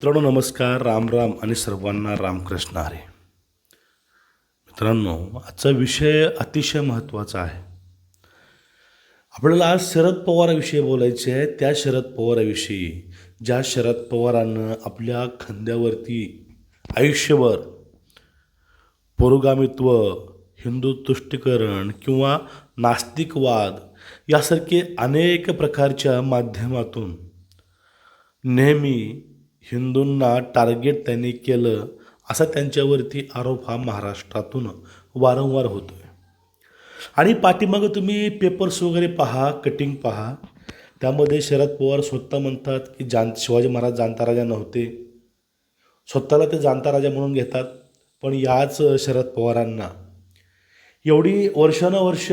मित्रांनो नमस्कार, राम राम आणि सर्वांना रामकृष्ण हरी. मित्रांनो, आजचा विषय अतिशय महत्त्वाचा आहे. आपल्याला आज शरद पवाराविषयी बोलायचे आहे. त्या शरद पवाराविषयी ज्या शरद पवारांनं आपल्या खांद्यावरती आयुष्यभर पुरोगामित्व, हिंदू तुष्टीकरण किंवा नास्तिकवाद यासारखे अनेक प्रकारच्या माध्यमातून नेहमी हिंदूंना टार्गेट त्यांनी केलं, असा त्यांच्यावरती आरोप हा महाराष्ट्रातून वारंवार होतो आहे. आणि पाठीमागं तुम्ही पेपर्स वगैरे पहा, कटिंग पहा, त्यामध्ये शरद पवार स्वतः म्हणतात की शिवाजी महाराज जाणता राजा नव्हते. स्वतःला ते जाणता राजा म्हणून घेतात. पण याच शरद पवारांना एवढी वर्षानुवर्ष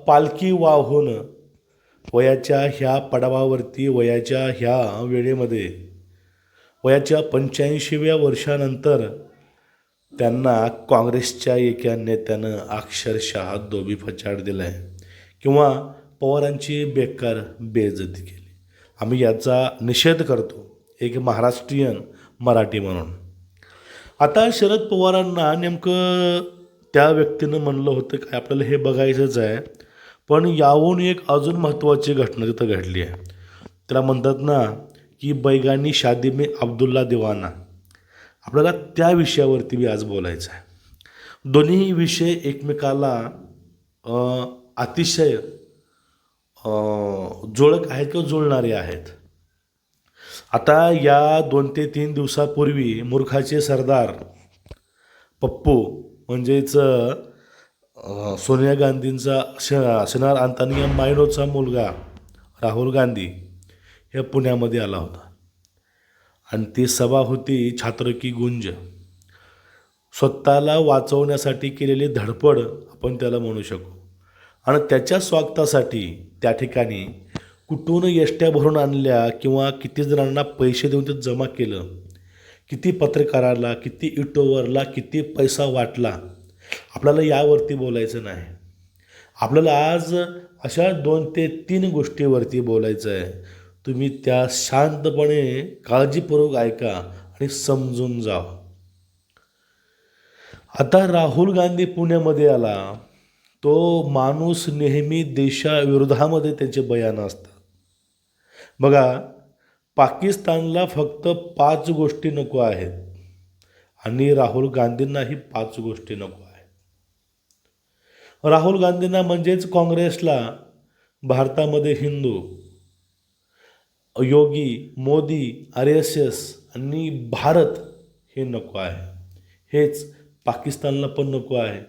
पालखी वाहून वयाच्या ह्या पडावावरती, वयाच्या ह्या वेळेमध्ये, वयाच्या 85व्या वर्षानंतर त्यांना काँग्रेसच्या एका नेत्यानं अक्षरशः धोबीपछाड दिला आहे किंवा पवारांची बेकार बेइज्जती केली. आम्ही याचा निषेध करतो, एक महाराष्ट्रीयन मराठी म्हणून. आता शरद पवारांना नेमकं त्या व्यक्तीनं म्हणलं होतं काय, आपल्याला हे बघायचंच आहे. पण याहून एक अजून महत्त्वाची घटना तिथं घडली आहे. त्याला म्हणतात ना की बैगानी शादी में अब्दुल्ला दिवाना. आपल्याला त्या विषयावरती बी आज बोलायचं आहे. दोन्ही विषय एकमेकाला अतिशय जुळक आहेत किंवा जुळणारे आहेत. आता या 2 ते 3 दिवसापूर्वी मूर्खाचे सरदार पप्पू म्हणजेच सोनिया गांधींचा शनार अंतानिया मायनोचा मुलगा राहुल गांधी हे पुण्यामध्ये आला होता. आणि ती सभा होती छात्र की गुंज. स्वतःला वाचवण्यासाठी केलेली धडपड आपण त्याला म्हणू शकू. आणि त्याच्या स्वागतासाठी त्या ठिकाणी कुठून एसट्या भरून आणल्या किंवा किती जणांना पैसे देऊन ते जमा केलं, किती पत्रकाराला, किती युट्यूबरला किती पैसा वाटला, आपल्याला यावरती बोलायचं नाही. आपल्याला आज अशा 2 ते 3 गोष्टीवरती बोलायचं आहे. तुम्ही त्या शांतपणे काळजीपूर्वक ऐका आणि समजून जा. आता राहुल गांधी पुण्यामध्ये आला, तो माणूस नेहमी देशाविरोधामध्ये त्यांचे बयान असतात. बघा, पाकिस्तानला फक्त 5 गोष्टी नको आहेत आणि राहुल गांधींनाही 5 गोष्टी नको आहेत. राहुल गांधींना म्हणजेच काँग्रेसला भारतामध्ये हिंदू, योगी, मोदी, RSS आणि भारत हे नको आहे. हेच पाकिस्तानला पण नको आहे.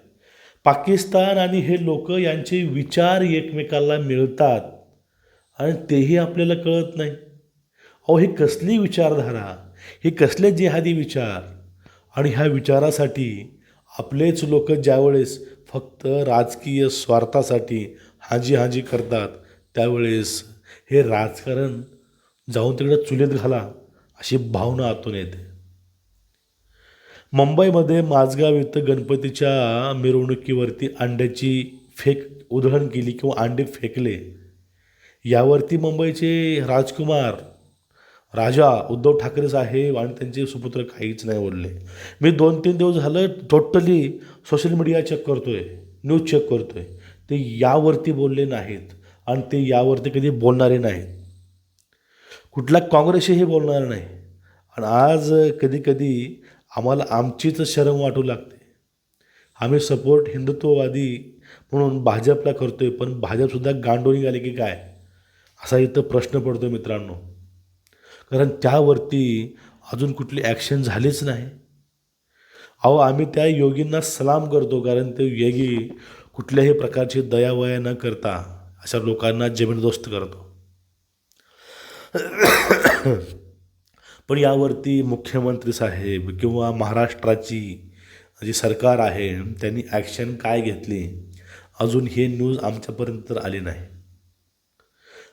पाकिस्तान आणि हे लोक यांचे विचार एकमेकाला मिळतात आणि तेही आपल्याला कळत नाही. अहो, ही कसली विचारधारा, हे कसले जिहादी विचार. आणि ह्या विचारासाठी आपलेच लोक ज्यावेळेस फक्त राजकीय स्वार्थासाठी हाजी करतात, त्यावेळेस हे राजकारण जाऊन तिकडे चुलीत घाला अशी भावना आतून येते. मुंबईमध्ये माझगाव इथं गणपतीच्या मिरवणुकीवरती अंड्याची उधळण केली किंवा अंडे फेकले. यावरती मुंबईचे राजकुमार राजा उद्धव ठाकरे साहेब आणि त्यांचे सुपुत्र काहीच नाही बोलले. मी 2-3 दिवस झालं टोटली सोशल मीडिया चेक करतोय, न्यूज चेक करतोय. ते यावरती बोलले नाहीत आणि ते यावरती कधी बोलणारे नाहीत. कुठला काँग्रेसही बोलणार नाही. आणि आज कधी आम्हाला आमचीच शरम वाटू लागते. आम्ही सपोर्ट हिंदुत्ववादी म्हणून भाजपला करतोय, पण भाजपसुद्धा गांडोळी निघाली की काय, असा इथं प्रश्न पडतो मित्रांनो. कारण त्यावरती अजून कुठली ॲक्शन झालीच नाही. अहो, आम्ही त्या योगींना सलाम करतो, कारण ते योगी कुठल्याही प्रकारची दयावया न करता अशा लोकांना जमीनदोस्त करतो. पण यावरती मुख्यमंत्री साहेब किंवा महाराष्ट्राची जी सरकार आहे त्यांनी ॲक्शन काय घेतली, अजून हे न्यूज आमच्यापर्यंत तर आली नाही.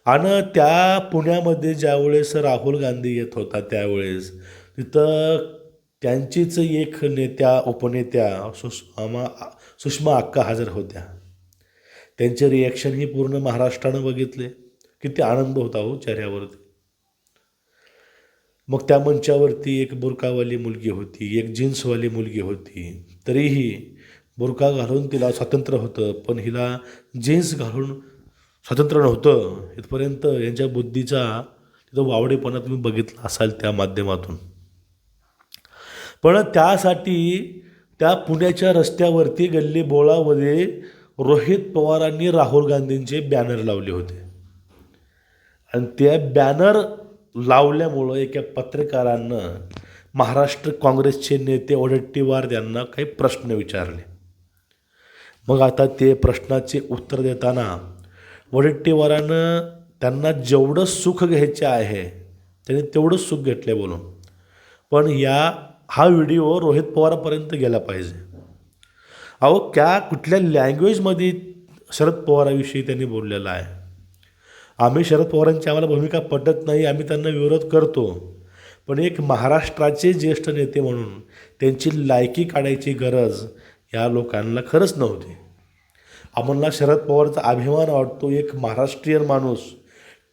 आणि त्या पुण्यामध्ये ज्यावेळेस राहुल गांधी येत होता, त्यावेळेस तिथं त्यांचीच एक उपनेत्या सुषमा अक्का हजर होत्या. त्यांचे रिॲक्शन ही पूर्ण महाराष्ट्रानं बघितले. किती आनंद होता हो चेहऱ्यावरती. मग त्या मंचावरती एक बुरकावाली मुलगी होती, एक जीन्सवाली मुलगी होती. तरीही बुरका घालून तिला स्वातंत्र्य होतं, पण हिला जीन्स घालून स्वातंत्र्य नव्हतं. इथपर्यंत यांच्या बुद्धीचा तिथं वावडेपणा तुम्ही बघितला असाल त्या माध्यमातून. पण त्यासाठी त्या पुण्याच्या रस्त्यावरती गल्ली बोळामध्ये रोहित पवारांनी राहुल गांधींचे बॅनर लावले होते. आणि त्या बॅनर लावल्यामुळं एका पत्रकारानं महाराष्ट्र काँग्रेसचे नेते वडेट्टीवार यांना काही प्रश्न विचारले. मग आता ते प्रश्नाचे उत्तर देताना वडेट्टीवारानं त्यांना जेवढं सुख घ्यायचे आहे त्यांनी तेवढंच सुख घेतलं बोलून. पण हा व्हिडिओ रोहित पवारांपर्यंत गेला पाहिजे. अहो कुठल्या लँग्वेजमध्ये शरद पवाराविषयी त्यांनी बोललेला आहे. आम्ही शरद पवारांची आम्हाला भूमिका पटत नाही, आम्ही त्यांना विरोध करतो, पण एक महाराष्ट्राचे ज्येष्ठ नेते म्हणून त्यांची लायकी काढायची गरज या लोकांना खरंच नव्हती. आम्हाला शरद पवारचा अभिमान वाटतो. एक महाराष्ट्रीयन माणूस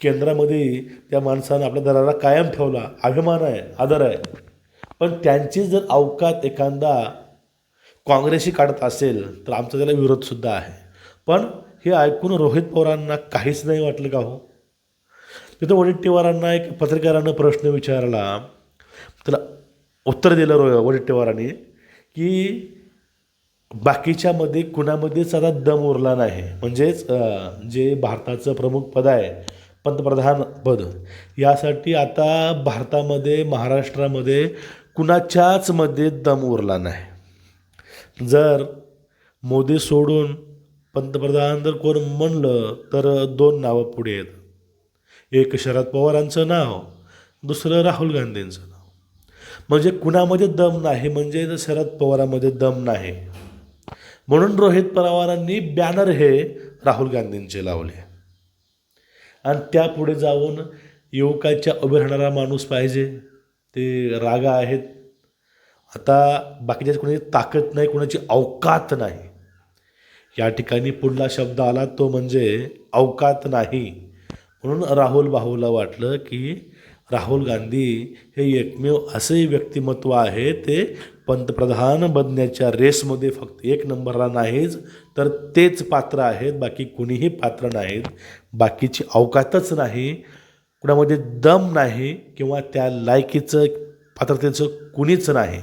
केंद्रामध्ये त्या माणसानं आपल्या दराला कायम ठेवला, अभिमान आहे, आदर आहे. पण त्यांची जर अवकात एखादा काँग्रेसशी काढत असेल तर आमचा त्याला विरोधसुद्धा आहे. पण हे ऐकून रोहित पवारांना काहीच नाही वाटलं का हो? तिथं वडेट्टीवारांना एक पत्रकारानं प्रश्न विचारला, त्याला उत्तर दिलं वडेट्टीवारांनी की बाकीच्यामध्ये कुणामध्येच आता दम उरला नाही. म्हणजेच जे भारताचं प्रमुख पद आहे, पंतप्रधान पद, यासाठी आता भारतामध्ये महाराष्ट्रामध्ये कुणाच्याच मध्ये दम उरला नाही. जर मोदी सोडून पंतप्रधान जर कोण म्हणलं तर 2 नावं पुढे येतात. एक शरद पवारांचं नाव, दुसरं राहुल गांधींचं नाव. म्हणजे कुणामध्ये दम नाही, म्हणजे शरद पवारांमध्ये दम नाही. म्हणून रोहित पवारांनी बॅनर हे राहुल गांधींचे लावले. आणि त्यापुढे जाऊन युवकाच्या उभे राहणारा माणूस पाहिजे. ते रागा आहेत. आता बाकीच्या कोणाची ताकद नाही, कोणाची अवकात नाही. या ठिकाणी पुढला शब्द आला तो म्हणजे अवकात नाही. म्हणून राहुल भाऊला वाटलं की राहुल गांधी हे एकमेव असे व्यक्तिमत्व आहे ते पंतप्रधान बनण्याच्या रेसमध्ये फक्त 1 नंबरला नाहीच तर तेच पात्र आहेत, बाकी कुणीही पात्र नाहीत. बाकीची अवकातच नाही, कुणामध्ये दम नाही किंवा त्या लायकीचं पात्रतेचं कुणीच नाही.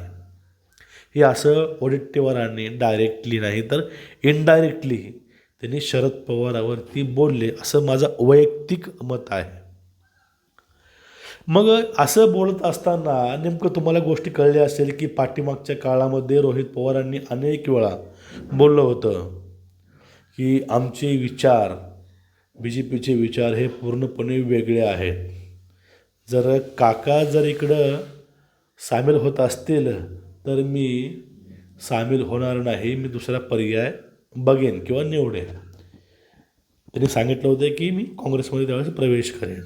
हे असं वडेट्टीवारांनी डायरेक्टली नाही तर इनडायरेक्टली त्यांनी शरद पवारावरती बोलले, असं माझं वैयक्तिक मत आहे. मग असं बोलत असताना नेमकं तुम्हाला गोष्टी कळल्या असेल की पाठीमागच्या काळामध्ये रोहित पवारांनी अनेक वेळा बोललं होतं की आमचे विचार, BJPचे विचार हे पूर्णपणे वेगळे आहेत. जर काका जर इकडं सामील होत असतील तर मी सामील होणार नाही, मी दुसरा पर्याय बघेन किंवा निवडेन. त्यांनी सांगितलं होतं की मी काँग्रेसमध्ये त्यावेळेस प्रवेश करेन,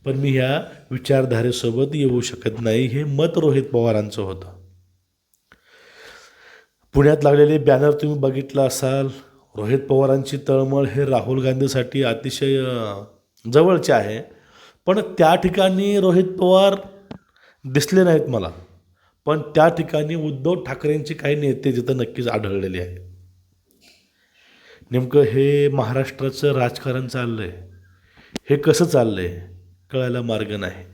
पण मी ह्या विचारधारेसोबत येऊ शकत नाही, हे मत रोहित पवारांचं होतं. पुण्यात लागलेले बॅनर तुम्ही बघितलं असाल. रोहित पवारांची तळमळ हे राहुल गांधीसाठी अतिशय जवळचे आहे. पण त्या ठिकाणी रोहित पवार दिसले नाहीत मला. पण त्या ठिकाणी उद्धव ठाकरेंचे काही नेते तिथं नक्कीच आढळलेले आहेत. नेमकं हे महाराष्ट्राचं राजकारण चाललं आहे, हे कसं चाललं आहे कळायला मार्ग नाही.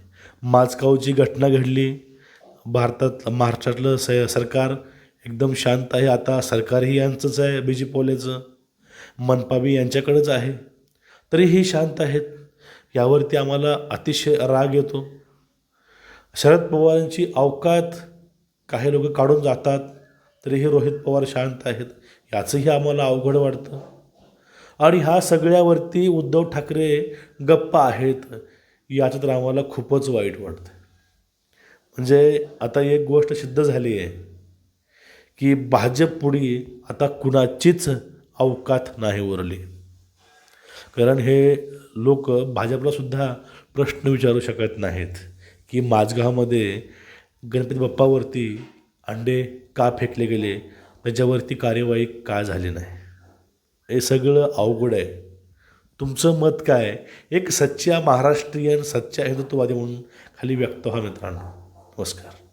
माजगावची घटना घडली. महाराष्ट्रातलं सरकार एकदम शांत आहे. आता सरकारही यांचंच आहे, BJPवाल्याचं. मनपाबी यांच्याकडंच आहे, तरीही शांत आहेत. यावरती आम्हाला अतिशय राग येतो. शरद पवारांची अवकात काही लोक काढून जातात, तरीही रोहित पवार शांत आहेत, याचंही आम्हाला अवघड वाटतं. आणि ह्या सगळ्यावरती उद्धव ठाकरे गप्प आहेत, याचं तर आम्हाला खूपच वाईट वाटतं. म्हणजे आता एक गोष्ट सिद्ध झाली आहे की भाजपपुढे आता कुणाचीच अवकात नाही उरली. कारण हे लोक भाजपलासुद्धा प्रश्न विचारू शकत नाहीत की माझगावमध्ये गणपती बाप्पावरती अंडे का फेकले गेले, त्याच्यावरती कार्यवाही का झाली नाही. हे सगळं अवघड आहे. तुमचं मत काय, एक सच्चा महाराष्ट्रीयन, सच्चा हिंदुत्ववादी म्हणून खाली व्यक्त व्हा मित्रांनो. नमस्कार.